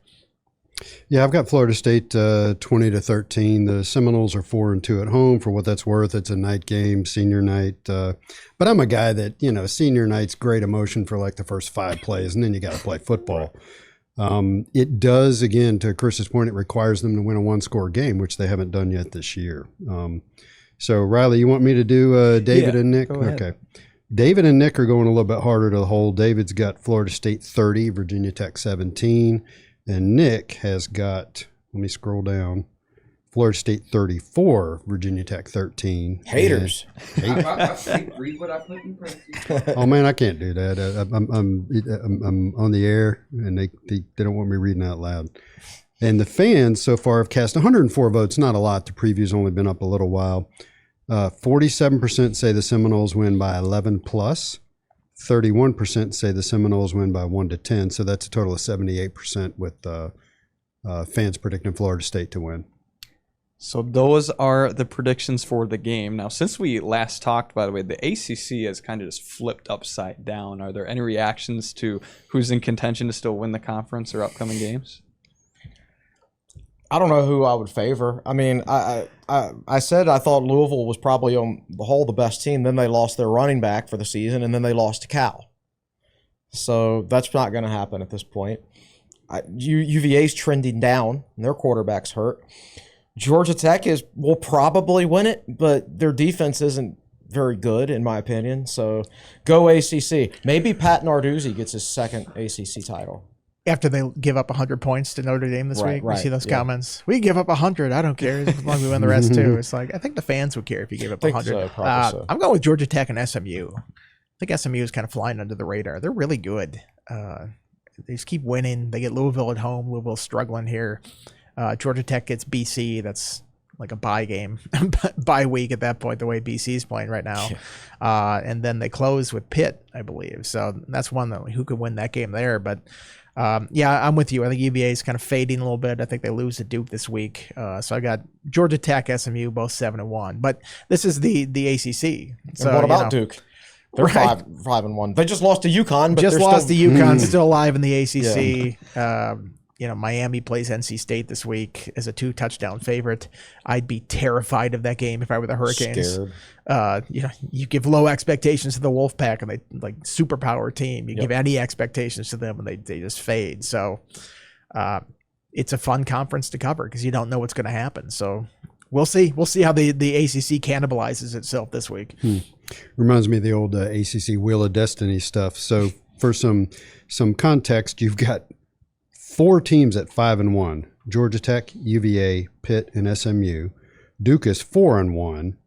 Yeah, I've got Florida State 20-13. The Seminoles are 4-2 at home. For what that's worth, it's a night game, senior night. But I'm a guy that, senior night's great emotion for like the first 5 plays, and then you got to play football. It does, again, to Chris's point, it requires them to win a one-score game, which they haven't done yet this year. So, Riley, you want me to do David and Nick? Go ahead. Okay. David and Nick are going a little bit harder to the hole. David's got Florida State 30, Virginia Tech 17. And Nick has got, let me scroll down, Florida State 34, Virginia Tech 13. Haters. Read what I put in parentheses. Oh, man, I can't do that. I'm on the air, and they don't want me reading out loud. And the fans so far have cast 104 votes, not a lot. The preview's only been up a little while. 47% say the Seminoles win by 11 plus. 31% say the Seminoles win by 1-10, so that's a total of 78% with fans predicting Florida State to win. So those are the predictions for the game. Now, since we last talked, by the way, the ACC has kind of just flipped upside down. Are there any reactions to who's in contention to still win the conference or upcoming games? I don't know who I would favor. I mean, I said I thought Louisville was probably on the whole the best team. Then they lost their running back for the season, and then they lost to Cal. So that's not going to happen at this point. UVA's trending down, and their quarterback's hurt. Georgia Tech will probably win it, but their defense isn't very good, in my opinion. So go ACC. Maybe Pat Narduzzi gets his second ACC title. After they give up 100 points to Notre Dame this week, we see those yeah. comments. We give up 100. I don't care as long as we win the rest too. It's like I think the fans would care if you gave up 100. So, probably so. I'm going with Georgia Tech and SMU. I think SMU is kind of flying under the radar. They're really good. They just keep winning. They get Louisville at home. Louisville's struggling here. Georgia Tech gets BC. That's like a bye game, bye week at that point, the way BC's playing right now. And then they close with Pitt, I believe. So that's one that who could win that game there. But yeah, I'm with you. I think UVA is kind of fading a little bit. I think they lose to Duke this week. So I got Georgia Tech, SMU, both 7-1. But this is the ACC. So And what about Duke? They're Right. 5-1. They just lost to UConn, but Just they're lost still, to UConn, still alive in the ACC. Miami plays NC State this week as a 2-touchdown favorite. I'd be terrified of that game if I were the Hurricanes. Scared. You give low expectations to the Wolfpack, and they like superpower team. You give any expectations to them, and they just fade. So it's a fun conference to cover because you don't know what's going to happen. So we'll see. We'll see how the ACC cannibalizes itself this week. Reminds me of the old ACC Wheel of Destiny stuff. So for some context, you've got 4 teams at 5-1: Georgia Tech, UVA, Pitt, and SMU. Duke is 4-1.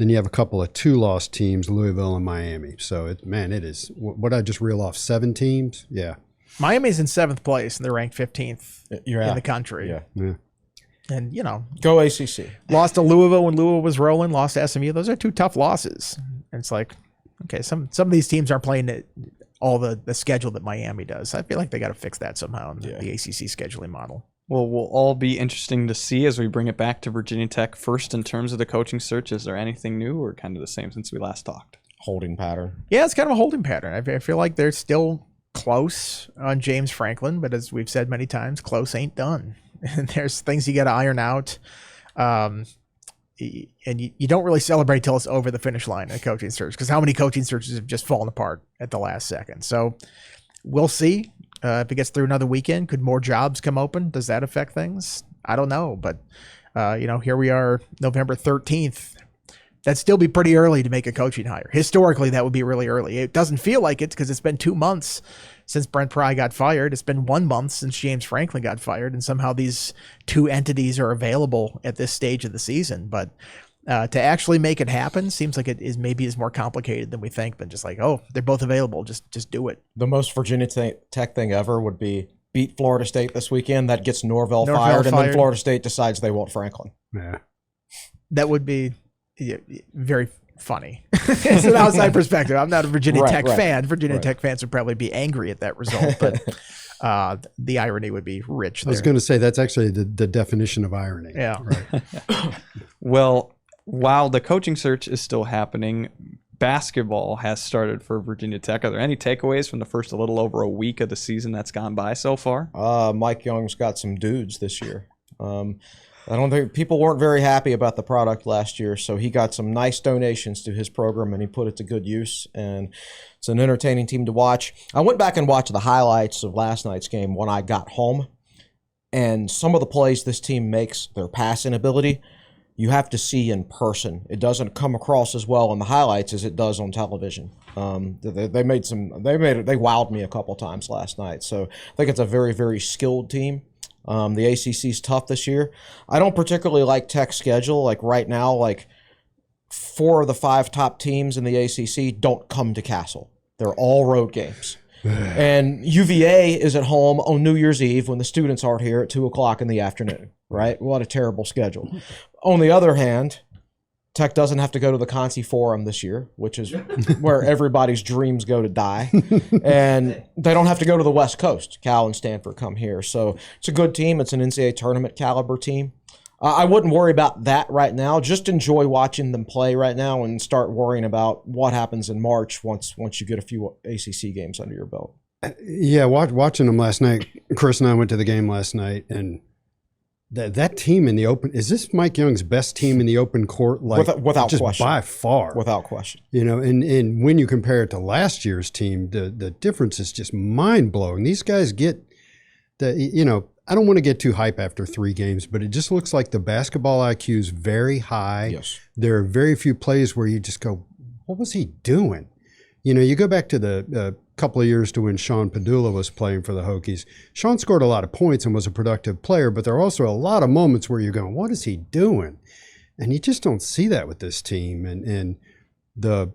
Then you have a couple of 2-loss teams, Louisville and Miami. So, it is. What I just reel off, 7 teams? Yeah. Miami's in 7th place, and they're ranked 15th Yeah. in the country. Yeah. And, Go ACC. lost to Louisville when Louisville was rolling, lost to SMU. Those are 2 tough losses. And it's like, okay, some of these teams aren't playing all the schedule that Miami does. I feel like they got to fix that somehow in the ACC scheduling model. Well, will all be interesting to see as we bring it back to Virginia Tech. First, in terms of the coaching search, is there anything new or kind of the same since we last talked? Holding pattern. Yeah, it's kind of a holding pattern. I feel like they're still close on James Franklin, but as we've said many times, close ain't done. And there's things you got to iron out. And you don't really celebrate till it's over the finish line in a coaching search, because how many coaching searches have just fallen apart at the last second? So we'll see. If it gets through another weekend, could more jobs come open? Does that affect things? I don't know. But, here we are, November 13th. That'd still be pretty early to make a coaching hire. Historically, that would be really early. It doesn't feel like it because it's been 2 months since Brent Pry got fired. It's been 1 month since James Franklin got fired. And somehow these 2 entities are available at this stage of the season. But to actually make it happen seems like it is more complicated than we think than just like, oh, they're both available. Just do it. The most Virginia Tech thing ever would be beat Florida State this weekend. That gets Norvell fired, and then Florida State decides they want Franklin. Yeah. That would be very funny. It's an outside perspective. I'm not a Virginia Tech fan. Virginia Tech fans would probably be angry at that result, but the irony would be rich there. I was going to say that's actually the definition of irony. Yeah. Right. Well, while the coaching search is still happening, basketball has started for Virginia Tech. Are there any takeaways from the first a little over a week of the season that's gone by so far? Mike Young's got some dudes this year. I don't think people weren't very happy about the product last year, so he got some nice donations to his program and he put it to good use, and it's an entertaining team to watch. I went back and watched the highlights of last night's game when I got home, and some of the plays this team makes, their passing ability, you have to see in person. It doesn't come across as well in the highlights as it does on television. They wowed me a couple times last night, so I think it's a very, very skilled team. The ACC's tough this year. I don't particularly like Tech's schedule. Like right now, like 4 of the 5 top teams in the ACC don't come to Castle. They're all road games. And UVA is at home on New Year's Eve when the students aren't here at 2:00 in the afternoon, right? What a terrible schedule. On the other hand, Tech doesn't have to go to the Concy Forum this year, which is where everybody's dreams go to die. And they don't have to go to the West Coast. Cal and Stanford come here. So it's a good team. It's an NCAA tournament caliber team. I wouldn't worry about that right now. Just enjoy watching them play right now and start worrying about what happens in March once you get a few ACC games under your belt. Yeah, watching them last night, Chris and I went to the game last night, and that team in the open, is this Mike Young's best team in the open court? Like, without just question. by far. Without question. You know, and when you compare it to last year's team, the difference is just mind-blowing. These guys get I don't want to get too hype after 3 games, but it just looks like the basketball IQ is very high. Yes. There are very few plays where you just go, what was he doing? You know, you go back to the couple of years to when Sean Padula was playing for the Hokies. Sean scored a lot of points and was a productive player, but there are also a lot of moments where you're going, what is he doing? And you just don't see that with this team. And the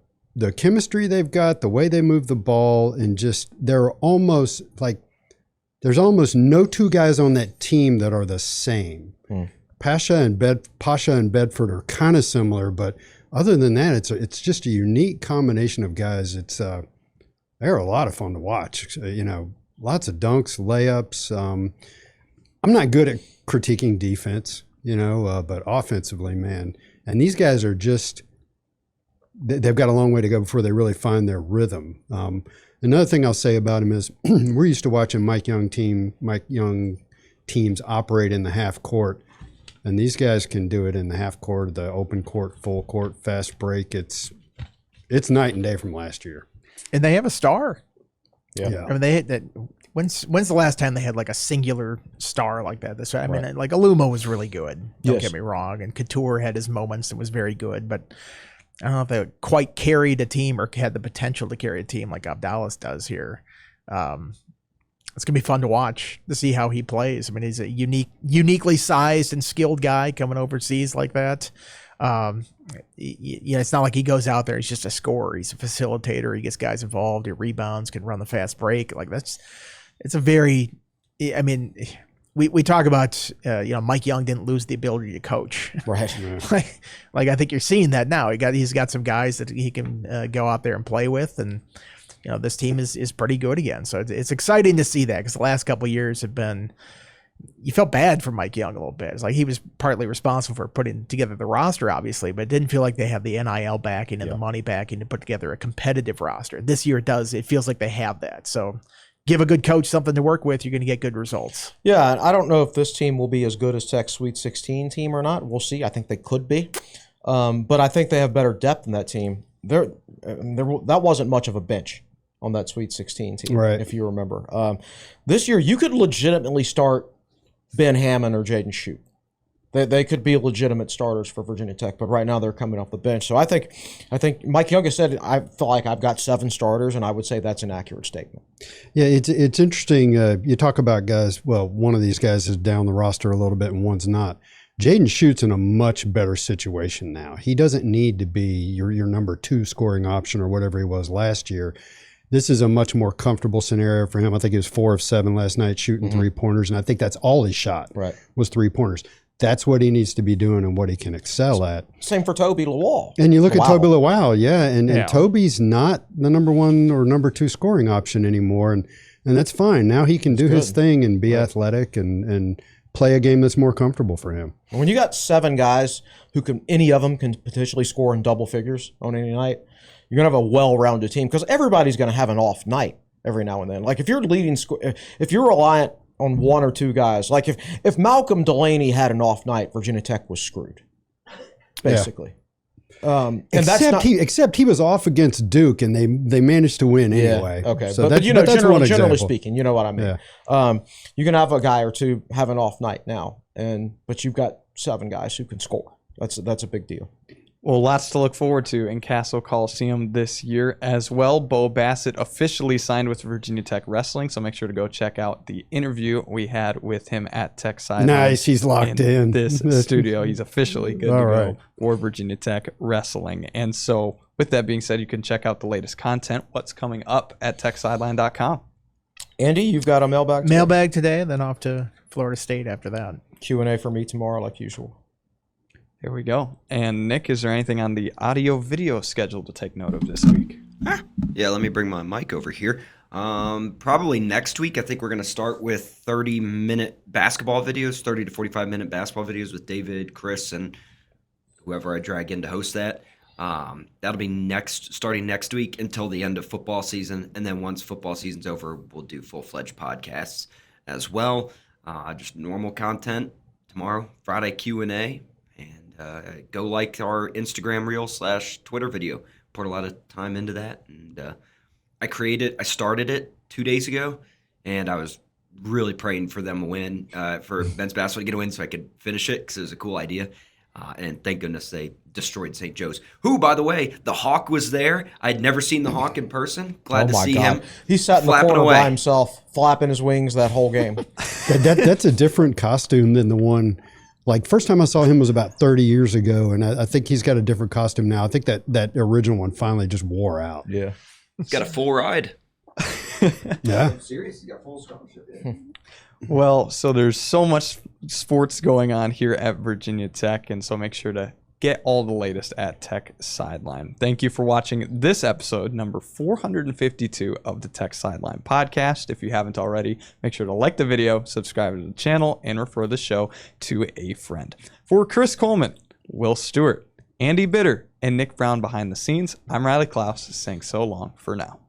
chemistry they've got, the way they move the ball, and just they're almost like, there's almost no 2 guys on that team that are the same. Pasha and Bedford are kind of similar, but other than that, it's just a unique combination of guys. They're a lot of fun to watch. Lots of dunks, layups. I'm not good at critiquing defense, but offensively, man. And these guys are just, they've got a long way to go before they really find their rhythm. Another thing I'll say about him is we're used to watching Mike Young teams operate in the half court, and these guys can do it in the half court, the open court, full court, fast break. It's night and day from last year. And they have a star. Yeah. I mean, when's the last time they had like a singular star like that? Mean, like Aluma was really good. Don't get me wrong, and Couture had his moments and was very good, but I don't know if they quite carried a team or had the potential to carry a team like Abdallas does here. It's going to be fun to watch, to see how he plays. I mean, he's a uniquely sized and skilled guy coming overseas like that. It's not like he goes out there, he's just a scorer. He's a facilitator. He gets guys involved. He rebounds, can run the fast break. Like it's a very, I mean, we talk about, Mike Young didn't lose the ability to coach. Right. like I think you're seeing that now. He's got some guys that he can go out there and play with, and this team is pretty good again. So it's exciting to see that, because the last couple of years have been, you felt bad for Mike Young a little bit. It's like he was partly responsible for putting together the roster, obviously, but it didn't feel like they had the NIL backing and the money backing to put together a competitive roster. This year it does. It feels like they have that. So give a good coach something to work with, you're going to get good results. Yeah, I don't know if this team will be as good as Tech's Sweet 16 team or not. We'll see. I think they could be. But I think they have better depth in that team. That wasn't much of a bench on that Sweet 16 team, right, if you remember. This year, you could legitimately start Ben Hammond or Jaden Shute. They could be legitimate starters for Virginia Tech, but right now they're coming off the bench. So I think Mike Young has said, I feel like I've got 7 starters, and I would say that's an accurate statement. Yeah, it's interesting. You talk about guys. Well, one of these guys is down the roster a little bit, and one's not. Jaden Schute's in a much better situation now. He doesn't need to be your number 2 scoring option or whatever he was last year. This is a much more comfortable scenario for him. I think he was 4 of 7 last night, shooting 3-pointers, and I think that's all he shot was 3-pointers. That's what he needs to be doing and what he can excel at. Same for Toby Lawal. And you look at Toby Lawal, and Toby's not the number 1 or number 2 scoring option anymore, and that's fine. Now he can do his thing and be athletic and play a game that's more comfortable for him. When you got 7 guys who any of them can potentially score in double figures on any night, you're going to have a well-rounded team, because everybody's going to have an off night every now and then. Like if you're if you're reliant on 1 or 2 guys, like if Malcolm Delaney had an off night, Virginia Tech was screwed, basically. And except he was off against Duke, and they managed to win anyway. Okay, so but generally speaking, you know what I mean. Yeah. You can have a guy or 2 have an off night now, but you've got 7 guys who can score. That's a big deal. Well, lots to look forward to in Castle Coliseum this year as well. Bo Bassett officially signed with Virginia Tech Wrestling, so make sure to go check out the interview we had with him at Tech Sideline. Nice, he's locked in this studio. He's officially good to go for Virginia Tech Wrestling. And so with that being said, you can check out the latest content, what's coming up at techsideline.com. Andy, you've got a mailbag today? Mailbag today, then off to Florida State after that. Q&A for me tomorrow like usual. Here we go. And Nick, is there anything on the audio video schedule to take note of this week? Yeah, let me bring my mic over here. Probably next week, I think we're going to start with 30-minute basketball videos, 30 to 45-minute basketball videos with David, Chris, and whoever I drag in to host that. That'll be starting next week until the end of football season. And then once football season's over, we'll do full-fledged podcasts as well. Just normal content tomorrow, Friday Q&A. Go like our Instagram reel / Twitter video. Put a lot of time into that. And I started it 2 days ago, and I was really praying for them to win, for men's basketball to get a win so I could finish it, because it was a cool idea. And thank goodness they destroyed St. Joe's. Who, by the way, the Hawk was there. I'd never seen the Hawk in person. Glad to see him. He sat in the corner by himself, flapping his wings that whole game. That's a different costume than the one. Like, first time I saw him was about 30 years ago, and I think he's got a different costume now. I think that original one finally just wore out. Yeah. He's got a full ride. Yeah. I'm serious. He's got full scholarship. Yeah. Well, so there's so much sports going on here at Virginia Tech, and so make sure to get all the latest at Tech Sideline. Thank you for watching this episode, number 452 of the Tech Sideline podcast. If you haven't already, make sure to like the video, subscribe to the channel, and refer the show to a friend. For Chris Coleman, Will Stewart, Andy Bitter, and Nick Brown behind the scenes, I'm Riley Klaus saying so long for now.